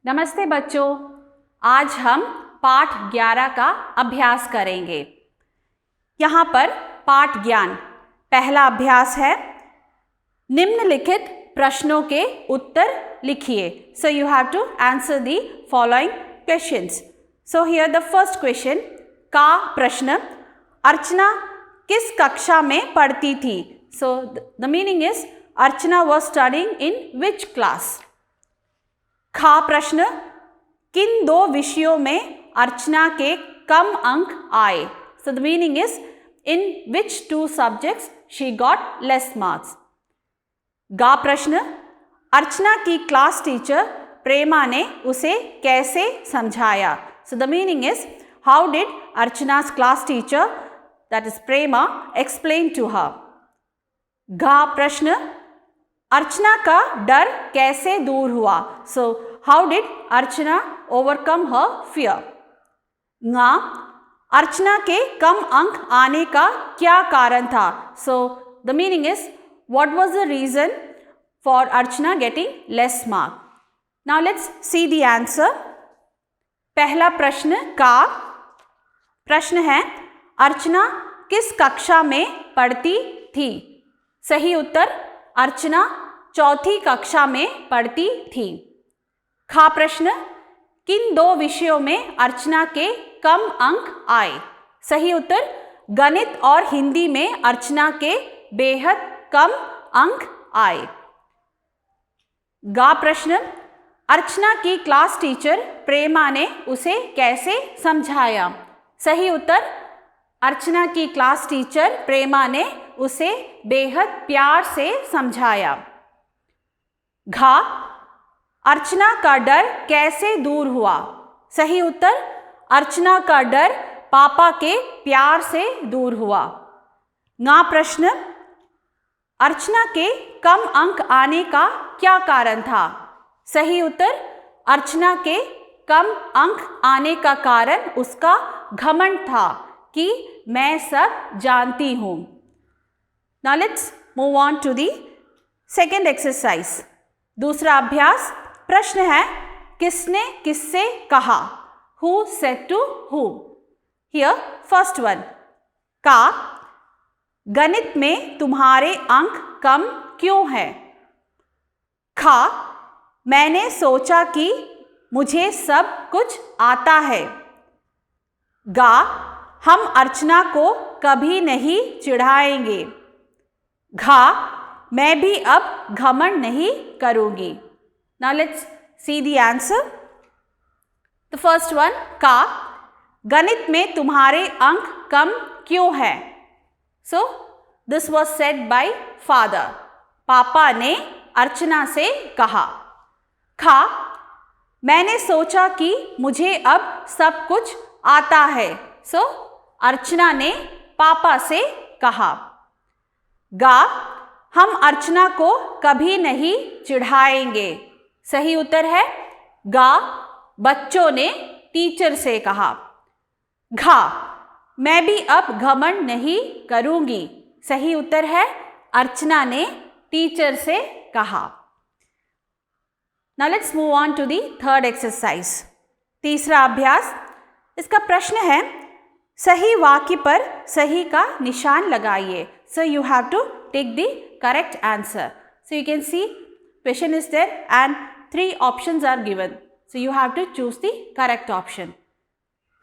नमस्ते बच्चों, आज हम पाठ 11 का अभ्यास करेंगे। यहाँ पर पाठ ज्ञान पहला अभ्यास है। निम्नलिखित प्रश्नों के उत्तर लिखिए। So you have to answer the following questions. So here the first question का प्रश्न, अर्चना किस कक्षा में पढ़ती थी? So the meaning is Archana was studying in which class. खा प्रश्न, किन दो विषयों में अर्चना के कम अंक आए? सो the meaning is in which two subjects she got less marks. गा प्रश्न, अर्चना की क्लास टीचर प्रेमा ने उसे कैसे समझाया? So the meaning is how did Archana's class teacher that is Prema explain to her. घा प्रश्न, अर्चना का डर कैसे दूर हुआ? So how did Archana overcome her fear. ङा, अर्चना के कम अंक आने का क्या कारण था? So the meaning is what was the reason for Archana getting less mark. Now let's see the answer. पहला प्रश्न का प्रश्न है, अर्चना किस कक्षा में पढ़ती थी? सही उत्तर, अर्चना चौथी कक्षा में पढ़ती थी। खा प्रश्न, किन दो विषयों में अर्चना के कम अंक आए? सही उत्तर, गणित और हिंदी में अर्चना के बेहद कम अंक आए। गा प्रश्न, अर्चना की क्लास टीचर प्रेमा ने उसे कैसे समझाया? सही उत्तर, अर्चना की क्लास टीचर प्रेमा ने उसे बेहद प्यार से समझाया। घा, अर्चना का डर कैसे दूर हुआ? सही उत्तर, अर्चना का डर पापा के प्यार से दूर हुआ। ङा प्रश्न, अर्चना के कम अंक आने का क्या कारण था? सही उत्तर, अर्चना के कम अंक आने का कारण उसका घमंड था कि मैं सब जानती हूँ। Now let's move on to the second exercise. दूसरा अभ्यास प्रश्न है, किसने किससे कहा? Who said to whom? Here first one का, गणित में तुम्हारे अंक कम क्यों हैं? खा, मैंने सोचा कि मुझे सब कुछ आता है। गा, हम अर्चना को कभी नहीं चिढ़ाएंगे। घा, मैं भी अब घमंड नहीं करूंगी। Now let's see the answer. The first one का, गणित में तुम्हारे अंक कम क्यों हैं? So this was said by father. पापा ने अर्चना से कहा। खा, मैंने सोचा कि मुझे अब सब कुछ आता है। So अर्चना ने पापा से कहा। गा, हम अर्चना को कभी नहीं चिढ़ाएंगे। सही उत्तर है गा, बच्चों ने टीचर से कहा। घा, मैं भी अब घमंड नहीं करूंगी। सही उत्तर है अर्चना ने टीचर से कहा। Now let's move on to the third exercise. तीसरा अभ्यास, इसका प्रश्न है, सही वाक्य पर सही का निशान लगाइए। So you have to take the correct answer. So you can see question is there and 3 options are given. So you have to choose the correct option.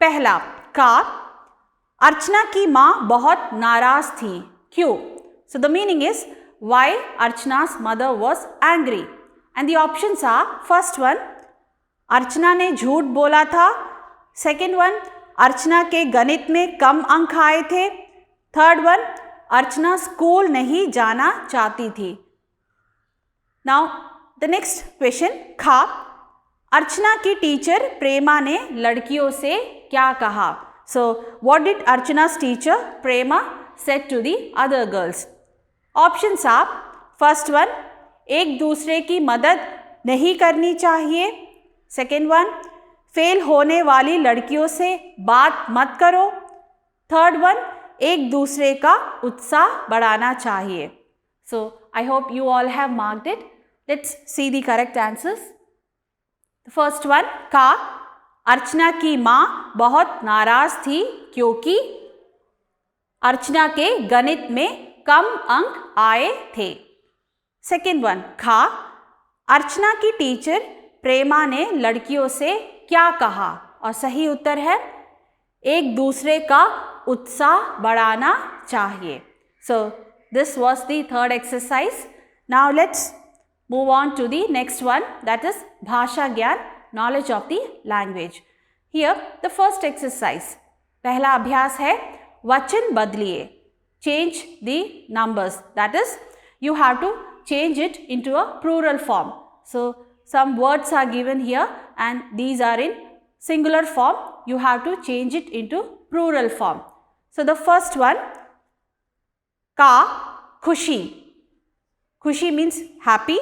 पहला का, अर्चना की माँ बहुत नाराज थी। क्यों? So the meaning is why Archana's mother was angry. And the options are, first one, अर्चना ने झूठ बोला था। सेकेंड वन, अर्चना के गणित में कम अंक आए थे। थर्ड वन, अर्चना स्कूल नहीं जाना चाहती थी। नाउ द नेक्स्ट क्वेश्चन खा, अर्चना की टीचर प्रेमा ने लड़कियों से क्या कहा? So what did Archana's teacher Prema said to the other girls? Options are, first one, एक दूसरे की मदद नहीं करनी चाहिए। सेकेंड वन, फेल होने वाली लड़कियों से बात मत करो। थर्ड वन, एक दूसरे का उत्साह बढ़ाना चाहिए। So I hope you all have marked it. Let's see the correct answers. The first one, का. अर्चना की माँ बहुत नाराज थी क्योंकि अर्चना के गणित में कम अंक आए थे. सेकेंड वन, खा. अर्चना की टीचर प्रेमा ने लड़कियों से क्या कहा? और सही उत्तर है एक दूसरे का उत्साह बढ़ाना चाहिए. So this was the third exercise. Now let's move on to the next one, that is भाषा ज्ञान, knowledge of the language. Here the first exercise, पहला अभ्यास है वचन बदलिए. Change the numbers, that is you have to change it into a plural form. So some words are given here and these are in singular form. You have to change it into plural form. So the first one, का खुशी. खुशी means happy.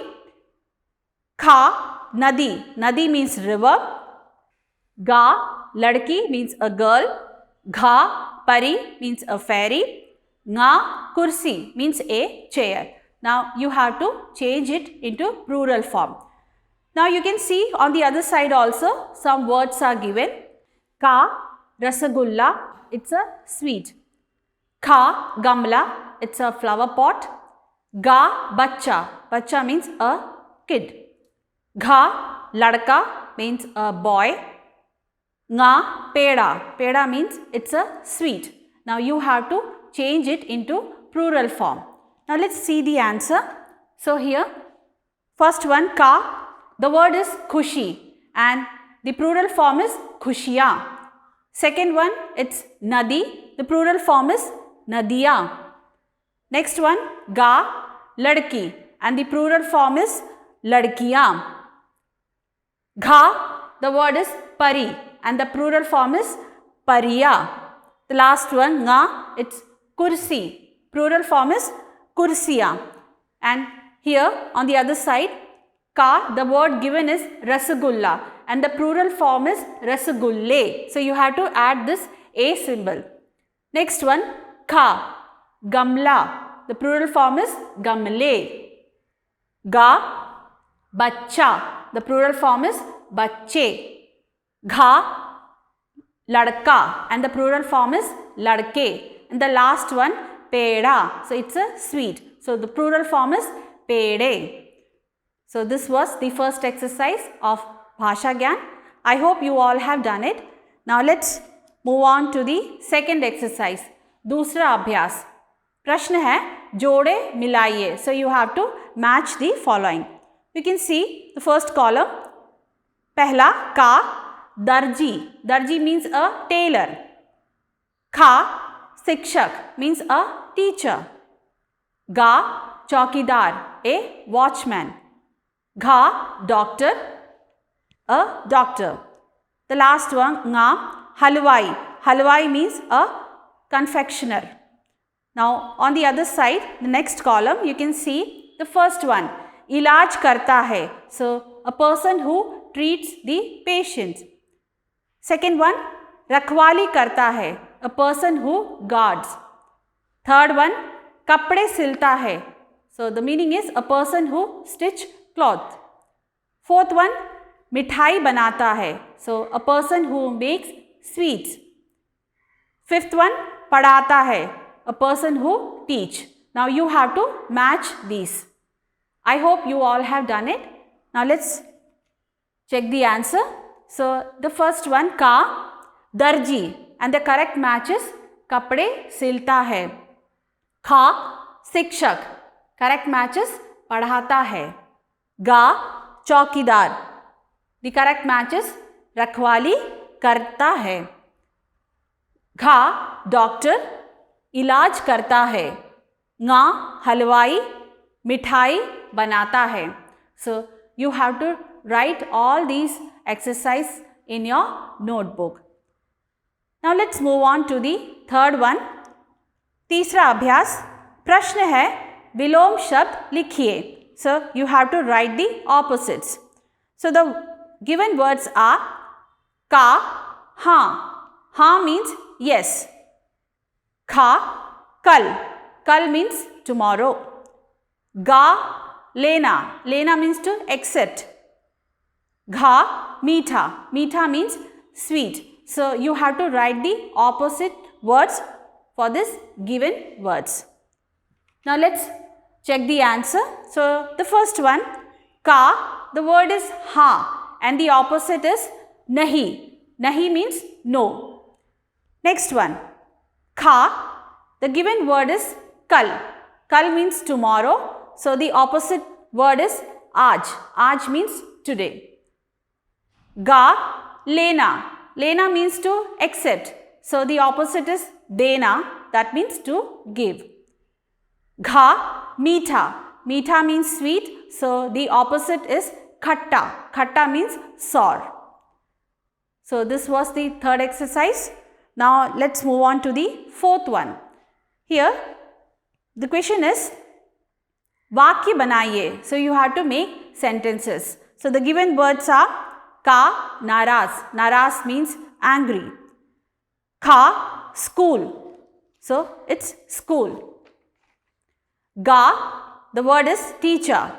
खा नदी. नदी means river. गा लड़की means a girl. घा परी means a fairy. nga kursi means a chair. Now you have to change it into plural form. Now you can see on the other side also some words are given. Ka rasagulla, it's a sweet. Kha gamla, it's a flower pot. Ga bachcha, bachcha means a kid. Gha ladka means a boy. Nga peda, peda means it's a sweet. Now you have to change it into plural form. Now let's see the answer. So here first one, ka, the word is khushi and the plural form is khushiya. Second one, it's nadi, the plural form is nadiya. Next one, ga ladki and the plural form is ladkiya. Gha, the word is pari and the plural form is pariya. The last one, nga, it's kursi, plural form is kursiya. And here on the other side, ka, the word given is rasagulla and the plural form is rasagulle. So you have to add this a symbol. Next one, kha, gamla, the plural form is gamle. Ga, bachcha, the plural form is bacche. Gha, ladka and the plural form is ladke. And the last one, peda, so it's a sweet. So the plural form is pede. So this was the first exercise of Bhasha Gyan. I hope you all have done it. Now let's move on to the second exercise. दूसरा अभ्यास. प्रश्न है जोड़े मिलाइए. So you have to match the following. You can see the first column. पहला का दर्जी. दर्जी means a tailor. खा शिक्षक means a teacher. गा चौकीदार, a watchman. घा doctor, a doctor. The last one, nga halwai. Halwai means a confectioner. Now on the other side, the next column, you can see the first one, इलाज करता है. So a person who treats the patient. Second one, रखवाली करता है, a person who guards. Third one, कपड़े सिलता है. So the meaning is a person who stitch cloth. Fourth one, मिठाई बनाता है. So a person who makes sweets. Fifth one, पढ़ाता है, a person who teach. Now you have to match these. I hope you all have done it. Now let's check the answer. So the first one, का दर्जी and the correct match is कपड़े सिलता है. खा शिक्षक, correct match is पढ़ाता है. गा चौकीदार, the correct match is रखवाली करता है. घा डॉक्टर, इलाज करता है. गा हलवाई, मिठाई बनाता है. So you have to write all these exerciise in your notebook. Now let's move on to the third one. तीसरा अभ्यास. प्रश्न है विलोम शब्द लिखिए. So you have to write the opposites. So the given words are का हाँ. हाँ means yes. खा कल. कल means tomorrow. गा लेना. लेना means to accept. Gha, meetha. Meetha means sweet. So you have to write the opposite words for this given words. Now let's check the answer. So the first one, ka, the word is ha and the opposite is nahi. Nahi means no. Next one, kha, the given word is kal. Kal means tomorrow. So the opposite word is aaj. Aaj means today. Ga, lena. Lena means to accept. So the opposite is dena. That means to give. Gha, meetha. Meetha means sweet. So the opposite is khatta. Khatta means sour. So this was the third exercise. Now let's move on to the fourth one. Here the question is vakya banaiye. So you have to make sentences. So the given words are ka, naraz. Naraz means angry. Kha, school. So it's school. Ga, the word is teacher.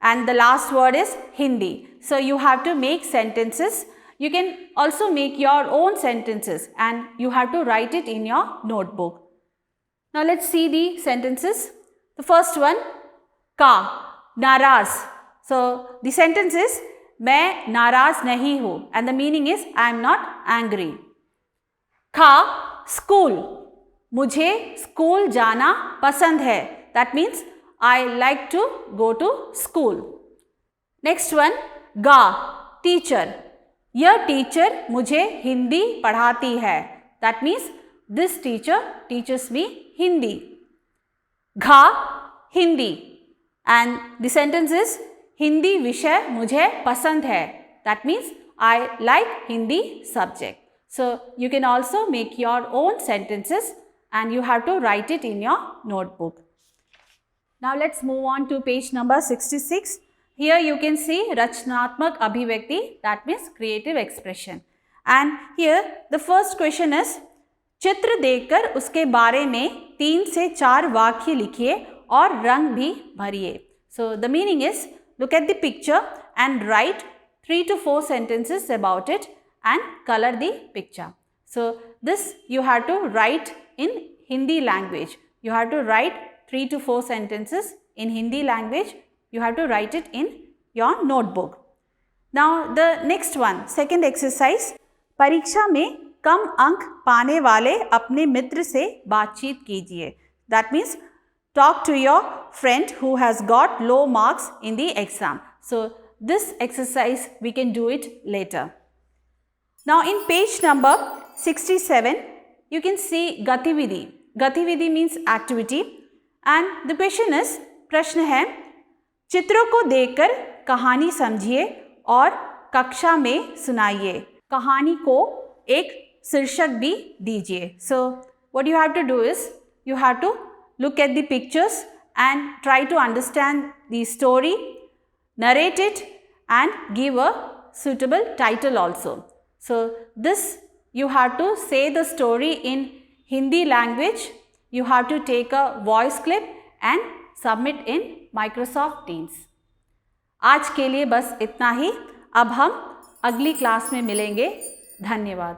And the last word is Hindi. So you have to make sentences. You can also make your own sentences and you have to write it in your notebook. Now let's see the sentences. The first one, ka, naraz. So the sentence is, मैं नाराज नहीं हूँ and the meaning is I am not angry. Kha, school. मुझे school जाना पसंद है. That means I like to go to school. Next one, ga, teacher. यह teacher मुझे हिंदी पढ़ाती है. That means this teacher teaches me Hindi. Gha, Hindi. And the sentence is, Hindi विषय मुझे पसंद है. That means I like Hindi subject. So you can also make your own sentences and you have to write it in your notebook. Now let's move on to page number 66. Here you can see Rachnatmak Abhivyakti, that means creative expression. And here the first question is, चित्र देखकर उसके बारे में 3 से 4 वाक्य लिखिए और रंग भी भरिए. So the meaning is, look at the picture and write 3 to 4 sentences about it and color the picture. So this you have to write in Hindi language. You have to write 3 to 4 sentences in Hindi language. You have to write it in your notebook. Now the next one, second exercise. परीक्षा में कम अंक पाने वाले अपने मित्र से बातचीत कीजिए. That means talk to your friend who has got low marks in the exam. So this exercise we can do it later. Now in page number 67, you can see Gatividhi. Gatividhi means activity. And the question is, प्रश्न है, चित्रों को देखकर कहानी समझिए और कक्षा में सुनाइए. कहानी को एक शीर्षक भी दीजिए. So what you have to do is, you have to look at the pictures and try to understand the story, narrate it and give a suitable title also. So this you have to say the story in Hindi language. You have to take a voice clip and submit in Microsoft Teams. आज के लिए बस इतना ही. अब हम अगली class में मिलेंगे. धन्यवाद.